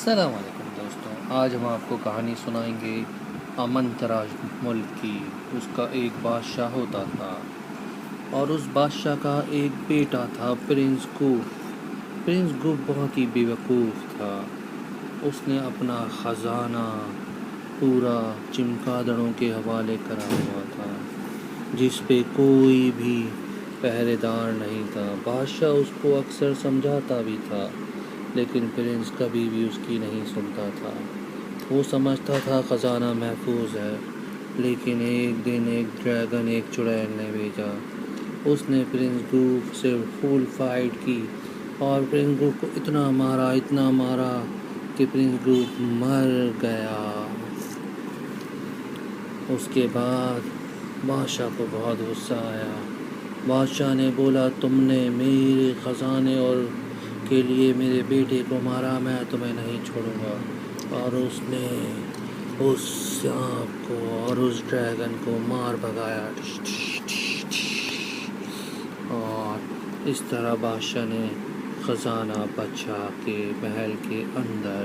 السلام علیکم دوستوں، آج ہم آپ کو کہانی سنائیں گے امنتراج ملک کی۔ اس کا ایک بادشاہ ہوتا تھا اور اس بادشاہ کا ایک بیٹا تھا پرنس گوف۔ پرنس گوف بہت ہی بیوقوف تھا۔ اس نے اپنا خزانہ پورا چمگادڑوں کے حوالے کرا ہوا تھا، جس پہ کوئی بھی پہرے دار نہیں تھا۔ بادشاہ اس کو اکثر سمجھاتا بھی تھا، لیکن پرنس کبھی بھی اس کی نہیں سنتا تھا۔ وہ سمجھتا تھا خزانہ محفوظ ہے، لیکن ایک دن ایک ڈریگن، ایک چڑیل نے بھیجا۔ اس نے پرنس گوف سے فل فائٹ کی اور پرنس گوف کو اتنا مارا کہ پرنس گوف مر گیا۔ اس کے بعد بادشاہ کو بہت غصہ آیا۔ بادشاہ نے بولا، تم نے میرے خزانے اور کے لیے میرے بیٹے کو مارا، میں تمہیں نہیں چھوڑوں گا۔ اور اس نے اس سانپ کو اور اس ڈریگن کو مار بھگایا۔ اور اس طرح بادشاہ نے خزانہ بچا کے محل کے اندر